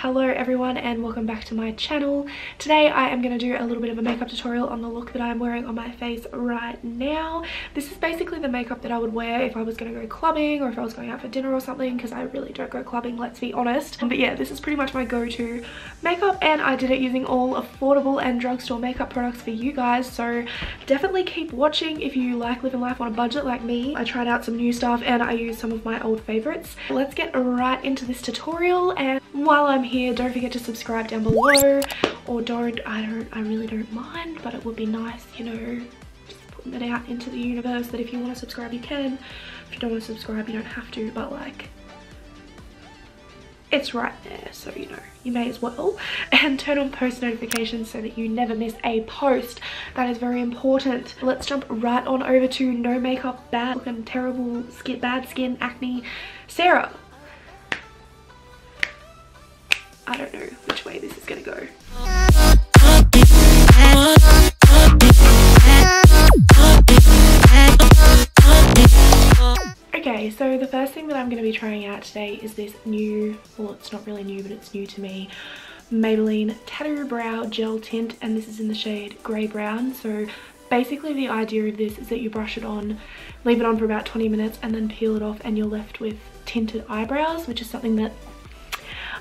Hello everyone and welcome back to my channel. Today I am going to do a little bit of a makeup tutorial on the look that I'm wearing on my face right now. This is basically the makeup that I would wear if I was going to go clubbing or if I was going out for dinner or something, because I really don't go clubbing, let's be honest. But yeah, this is pretty much my go-to makeup and I did it using all affordable and drugstore makeup products for you guys, so definitely keep watching if you like living life on a budget like me. I tried out some new stuff and I used some of my old favorites. Let's get right into this tutorial, and while I'm here, don't forget to subscribe down below, or don't. I really don't mind, but it would be nice, you know, just putting it out into the universe that if you want to subscribe you can, if you don't want to subscribe you don't have to, but like it's right there, so you know, you may as well. And turn on post notifications so that you never miss a post. That is very important. Let's jump right on over to no makeup, bad looking, terrible skin, bad skin, acne, Sarah. I don't know which way this is gonna go. Okay, so the first thing that I'm going to be trying out today is this new, well, it's not really new, but it's new to me, Maybelline Tattoo Brow Gel Tint, and this is in the shade Grey Brown. So basically the idea of this is that you brush it on, leave it on for about 20 minutes and then peel it off and you're left with tinted eyebrows, which is something that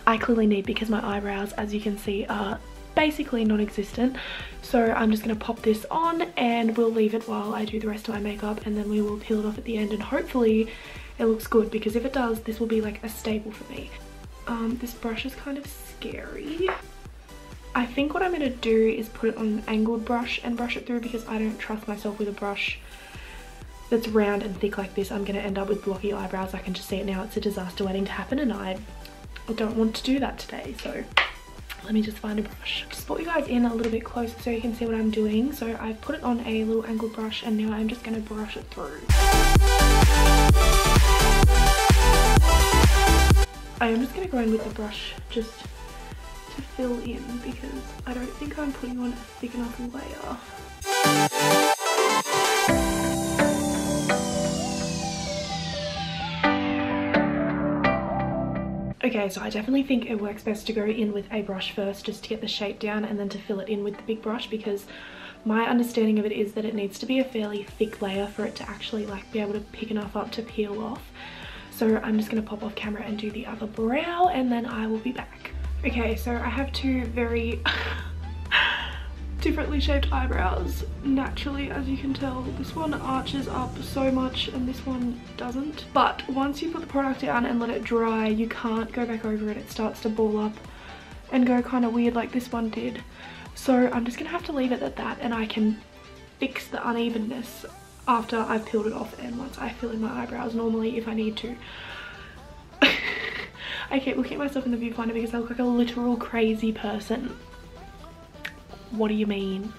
I clearly need because my eyebrows, as you can see, are basically non-existent. So I'm just going to pop this on and we'll leave it while I do the rest of my makeup, and then we will peel it off at the end and hopefully it looks good, because if it does, this will be like a staple for me. This brush is kind of scary. I think what I'm going to do is put it on an angled brush and brush it through, because I don't trust myself with a brush that's round and thick like this. I'm going to end up with blocky eyebrows. I can just see it now. It's a disaster waiting to happen and I don't want to do that today, so let me just find a brush. Just brought you guys in a little bit closer so you can see what I'm doing. So I've put it on a little angled brush and now I'm just going to brush it through. I am just going to go in with the brush just to fill in, because I don't think I'm putting on a thick enough layer. Okay, so I definitely think it works best to go in with a brush first just to get the shape down, and then to fill it in with the big brush, because my understanding of it is that it needs to be a fairly thick layer for it to actually like be able to pick enough up to peel off. So I'm just going to pop off camera and do the other brow and then I will be back. Okay, so I have two very differently shaped eyebrows naturally, as you can tell. This one arches up so much and this one doesn't, but once you put the product down and let it dry, you can't go back over it. It starts to ball up and go kind of weird like this one did. So I'm just gonna have to leave it at that, and I can fix the unevenness after I've peeled it off and once I fill in my eyebrows normally if I need to. I keep looking at myself in the viewfinder because I look like a literal crazy person. What do you mean?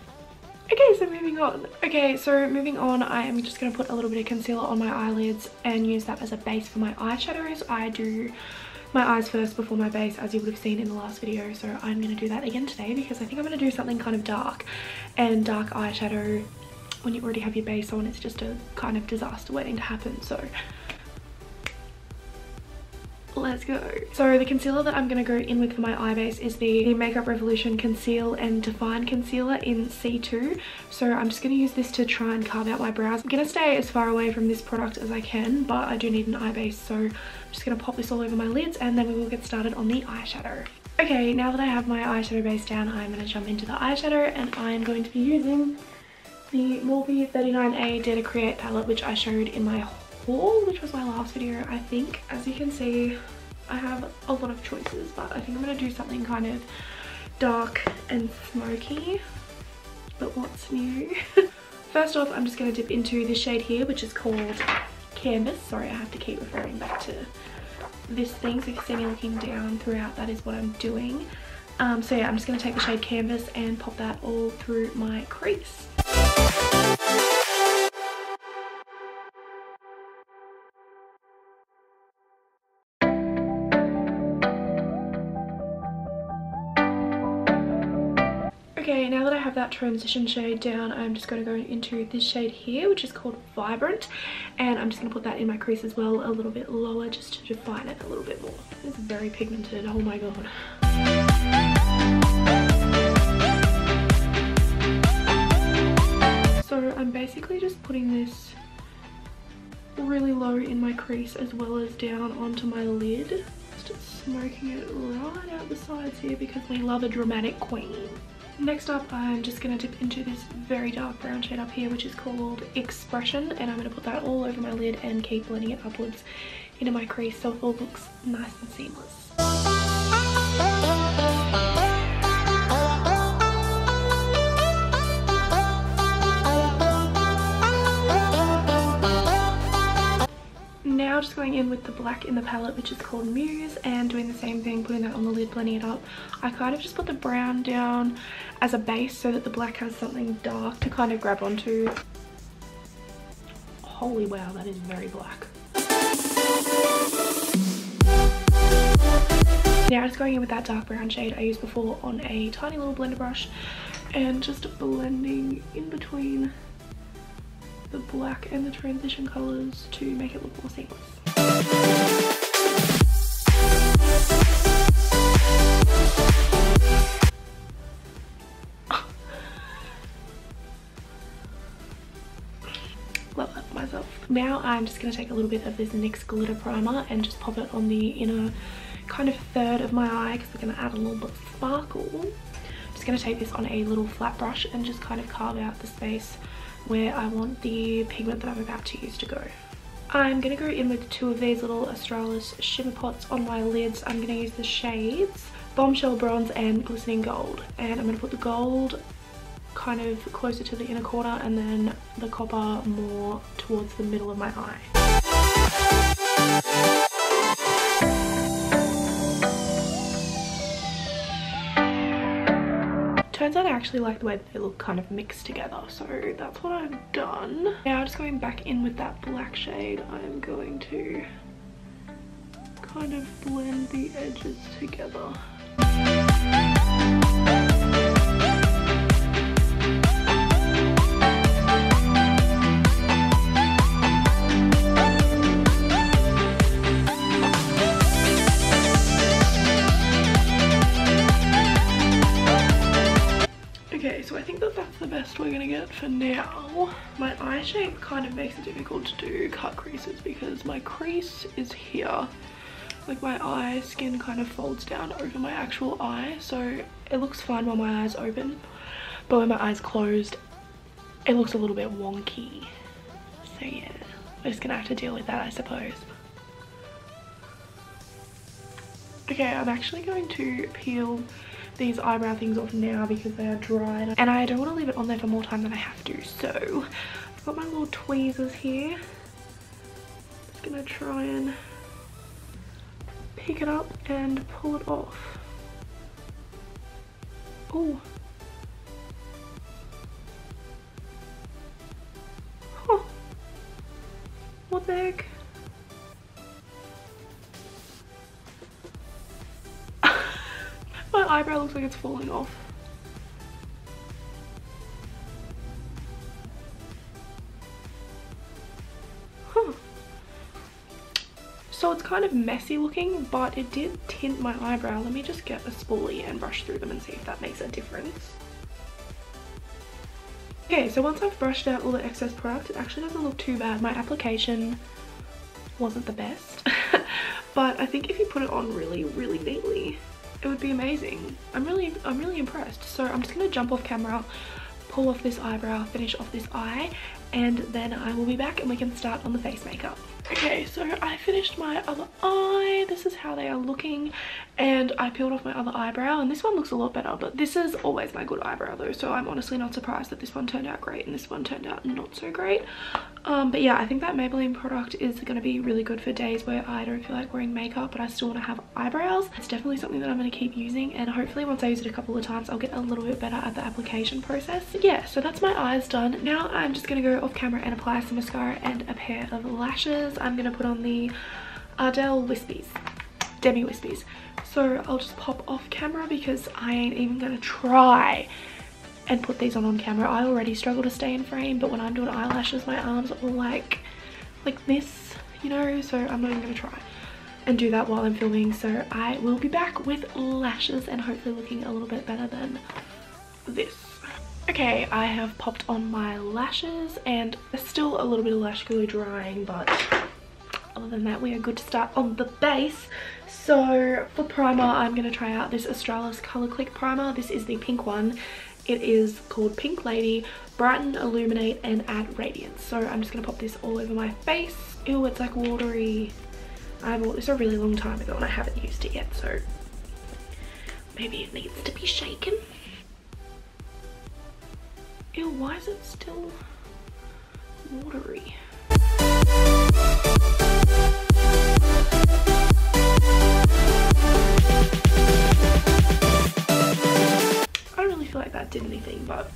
Okay, so moving on. I am just going to put a little bit of concealer on my eyelids and use that as a base for my eyeshadows. I do my eyes first before my base, as you would have seen in the last video, so I'm going to do that again today because I think I'm going to do something kind of dark, and dark eyeshadow when you already have your base on, it's just a kind of disaster waiting to happen. So let's go. So the concealer that I'm going to go in with for my eye base is the Makeup Revolution Conceal and Define Concealer in C2. So I'm just going to use this to try and carve out my brows. I'm going to stay as far away from this product as I can, but I do need an eye base, so I'm just going to pop this all over my lids and then we will get started on the eyeshadow. Okay, now that I have my eyeshadow base down, I'm going to jump into the eyeshadow, and I'm going to be using the Morphe 39A Dare to Create palette, which I showed in my haul, which was my last video, I think. As you can see, I have a lot of choices, but I think I'm going to do something kind of dark and smoky. But what's new? First off, I'm just going to dip into this shade here, which is called Canvas. Sorry, I have to keep referring back to this thing, so if you see me looking down throughout, that is what I'm doing. So yeah, I'm just going to take the shade Canvas and pop that all through my crease. Okay, now that I have that transition shade down, I'm just going to go into this shade here, which is called Vibrant, and I'm just going to put that in my crease as well, a little bit lower, just to define it a little bit more. It's very pigmented, oh my god. So I'm basically just putting this really low in my crease as well as down onto my lid. Just smoking it right out the sides here because we love a dramatic queen. Next up, I'm just going to dip into this very dark brown shade up here, which is called Expression, and I'm going to put that all over my lid and keep blending it upwards into my crease so it all looks nice and seamless. Now just going in with the black in the palette, which is called Muse, and doing the same thing, putting that on the lid, blending it up. I kind of just put the brown down as a base so that the black has something dark to kind of grab onto. Holy wow, that is very black. Now just going in with that dark brown shade I used before on a tiny little blender brush and just blending in between the black and the transition colors to make it look more seamless. Love that for myself. Now I'm just going to take a little bit of this NYX glitter primer and just pop it on the inner kind of third of my eye because we're going to add a little bit of sparkle. I'm just going to take this on a little flat brush and just kind of carve out the space where I want the pigment that I'm about to use to go. I'm going to go in with two of these little Australis shimmer pots on my lids. I'm going to use the shades Bombshell Bronze and Glistening Gold, and I'm going to put the gold kind of closer to the inner corner and then the copper more towards the middle of my eye. Turns out I actually like the way that they look kind of mixed together, so that's what I've done. Now just going back in with that black shade, I'm going to kind of blend the edges together. So I think that that's the best we're gonna get for now. My eye shape kind of makes it difficult to do cut creases because my crease is here. Like my eye skin kind of folds down over my actual eye, so it looks fine while my eye's open, but when my eye's closed, it looks a little bit wonky. So yeah, we're just gonna have to deal with that, I suppose. Okay, I'm actually going to peel these eyebrow things off now because they are dry and I don't want to leave it on there for more time than I have to. So I've got my little tweezers here. Just gonna try and pick it up and pull it off. Oh, huh. What the heck? My eyebrow looks like it's falling off. Huh. So it's kind of messy looking, but it did tint my eyebrow. Let me just get a spoolie and brush through them and see if that makes a difference. Okay, so once I've brushed out all the excess product, it actually doesn't look too bad. My application wasn't the best, but I think if you put it on really, really neatly, it would be amazing. I'm really impressed. So I'm just gonna jump off camera, pull off this eyebrow, finish off this eye, and then I will be back and we can start on the face makeup. Okay, so I finished my other eye. This is how they are looking, and I peeled off my other eyebrow, and this one looks a lot better, but this is always my good eyebrow though, so I'm honestly not surprised that this one turned out great and this one turned out not so great. But yeah, I think that Maybelline product is going to be really good for days where I don't feel like wearing makeup but I still want to have eyebrows. It's definitely something that I'm going to keep using, and hopefully once I use it a couple of times I'll get a little bit better at the application process. Yeah, so that's my eyes done. Now I'm just going to go off camera and apply some mascara and a pair of lashes. I'm going to put on the Ardell Wispies, Demi Wispies. So I'll just pop off camera because I ain't even going to try and put these on camera. I already struggle to stay in frame, but when I'm doing eyelashes my arms are all like this, you know, so I'm not even gonna try. and do that while I'm filming. So I will be back with lashes and hopefully looking a little bit better than this. Okay, I have popped on my lashes and there's still a little bit of lash glue drying, but other than that we are good to start on the base. So for primer, I'm going to try out this Australis Color Clique primer. This is the pink one. It is called Pink Lady, Brighten, Illuminate and Add Radiance. So I'm just going to pop this all over my face. Ew, it's like watery. I bought this a really long time ago and I haven't used it yet, so maybe it needs to be shaken. Ew, why is it still watery? I don't really feel like that did anything, but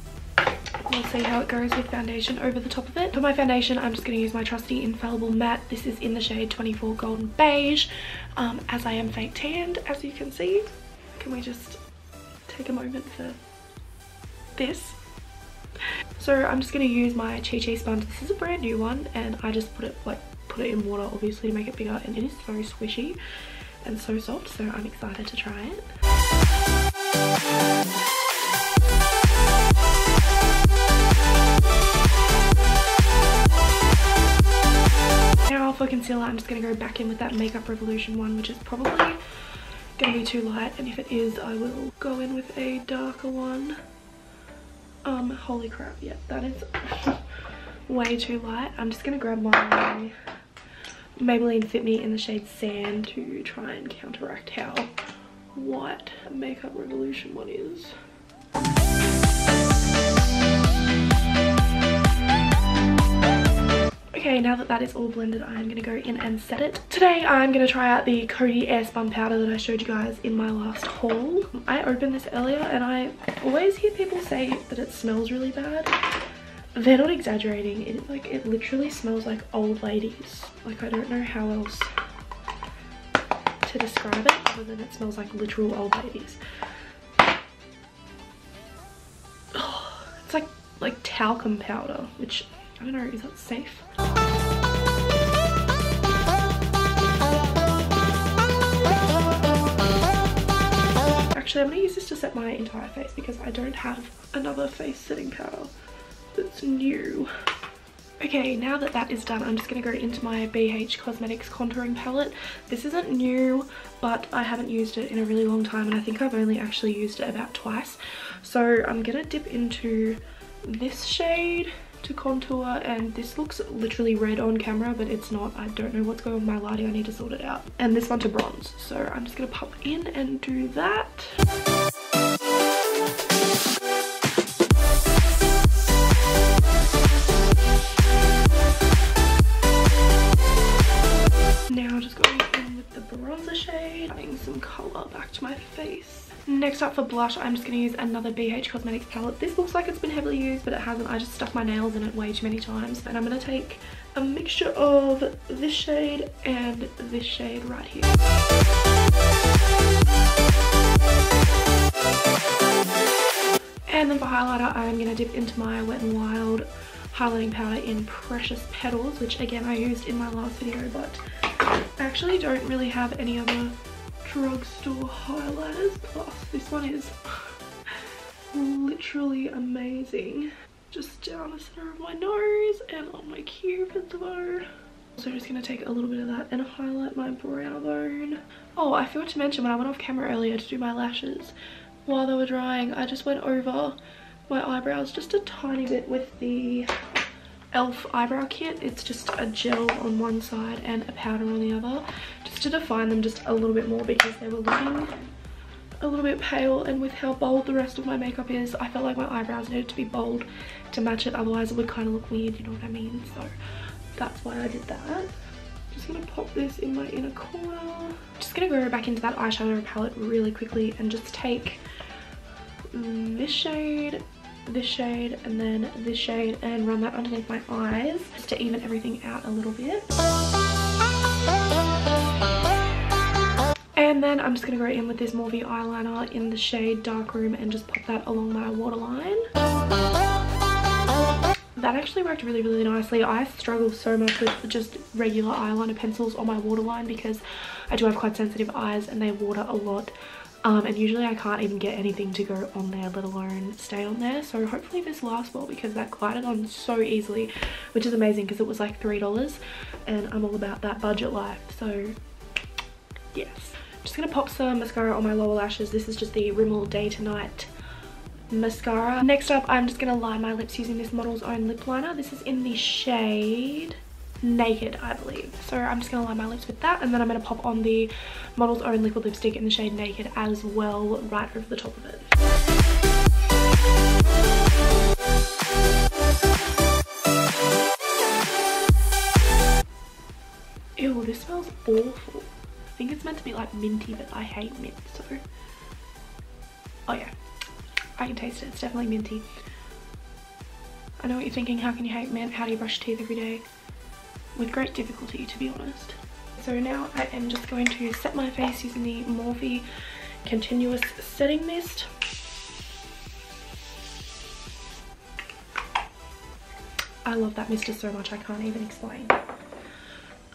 we'll see how it goes with foundation over the top of it. For my foundation, I'm just going to use my trusty Infallible matte. This is in the shade 24 Golden Beige. As I am fake tanned, as you can see. Can we just take a moment for this? So I'm just going to use my Chi Chi sponge. This is a brand new one and I just put it in water obviously to make it bigger, and it is so squishy and so soft, so I'm excited to try it. Now for concealer, I'm just going to go back in with that Makeup Revolution one, which is probably going to be too light, and if it is I will go in with a darker one. Holy crap, yeah, that is way too light. I'm just gonna grab my Maybelline Fit Me in the shade Sand to try and counteract how white Makeup Revolution one is. Okay, now that that is all blended, I'm going to go in and set it. Today I'm going to try out the Coty Airspun powder that I showed you guys in my last haul. I opened this earlier and I always hear people say that it smells really bad. They're not exaggerating. It literally smells like old ladies. Like, I don't know how else to describe it other than it smells like literal old ladies. Oh, it's like talcum powder, which I don't know, is that safe? Actually, I'm going to use this to set my entire face because I don't have another face setting powder that's new. Okay, now that that is done, I'm just going to go into my BH Cosmetics contouring palette. This isn't new, but I haven't used it in a really long time and I think I've only actually used it about twice. So I'm going to dip into this shade to contour, and this looks literally red on camera but it's not. I don't know what's going on with my lighting, I need to sort it out. And this one to bronze, so I'm just gonna pop in and do that. Now just going in with the bronzer shade, adding some colour back to my face. Next up for blush, I'm just going to use another BH Cosmetics palette. This looks like it's been heavily used, but it hasn't. I just stuck my nails in it way too many times. And I'm going to take a mixture of this shade and this shade right here. And then for highlighter, I'm going to dip into my Wet n Wild highlighting powder in Precious Petals, which again I used in my last video, but I actually don't really have any other drugstore highlighters, plus this one is literally amazing. Just down the center of my nose and on my cupid's bow. So just going to take a little bit of that and highlight my brow bone. Oh, I forgot to mention when I went off camera earlier to do my lashes, while they were drying, I just went over my eyebrows just a tiny bit with the e.l.f. eyebrow kit. It's just a gel on one side and a powder on the other, just to define them just a little bit more because they were looking a little bit pale, and with how bold the rest of my makeup is, I felt like my eyebrows needed to be bold to match it, otherwise it would kind of look weird, you know what I mean? So that's why I did that. Just gonna pop this in my inner corner. Just gonna go back into that eyeshadow palette really quickly and just take this shade, and then this shade, and run that underneath my eyes just to even everything out a little bit. And then I'm just going to go in with this Morphe eyeliner in the shade Dark Room and just pop that along my waterline. That actually worked really, really nicely. I struggle so much with just regular eyeliner pencils on my waterline because I do have quite sensitive eyes and they water a lot. And usually I can't even get anything to go on there, let alone stay on there. So hopefully this lasts well, because that glided on so easily, which is amazing because it was like $3 and I'm all about that budget life. So yes, just gonna pop some mascara on my lower lashes. This is just the Rimmel Day to Night mascara. Next up, I'm just gonna line my lips using this Model's Own lip liner. This is in the shade Naked, I believe. So I'm just gonna line my lips with that, and then I'm gonna pop on the Model's Own liquid lipstick in the shade Naked as well, right over the top of it. Ew, this smells awful. I think it's meant to be like minty, but I hate mint, so. Oh yeah, I can taste it. It's definitely minty. I know what you're thinking, how can you hate mint? How do you brush your teeth every day? With great difficulty, to be honest. So now I am just going to set my face using the Morphe Continuous Setting Mist. I love that mister so much, I can't even explain.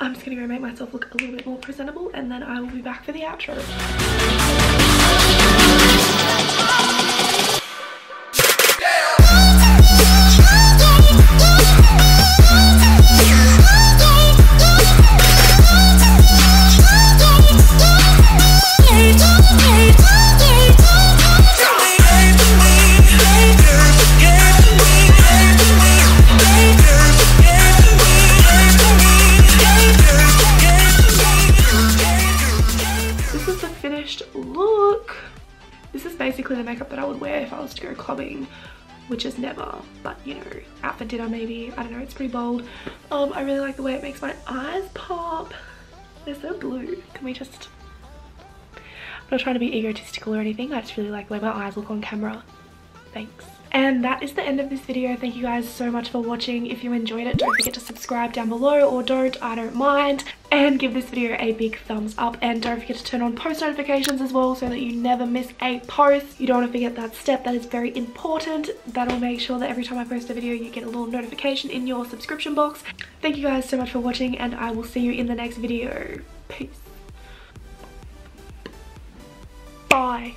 I'm just gonna go make myself look a little bit more presentable, and then I will be back for the outro. Look, this is basically the makeup that I would wear if I was to go clubbing, which is never, but you know, out for dinner maybe. I don't know, it's pretty bold. I really like the way it makes my eyes pop. They're so blue. Can we just, I'm not trying to be egotistical or anything, I just really like the way my eyes look on camera. Thanks. And that is the end of this video. Thank you guys so much for watching. If you enjoyed it, don't forget to subscribe down below, or don't, I don't mind. And give this video a big thumbs up, and don't forget to turn on post notifications as well so that you never miss a post. You don't want to forget that step, that is very important. That'll make sure that every time I post a video you get a little notification in your subscription box. Thank you guys so much for watching, and I will see you in the next video. Peace. Bye.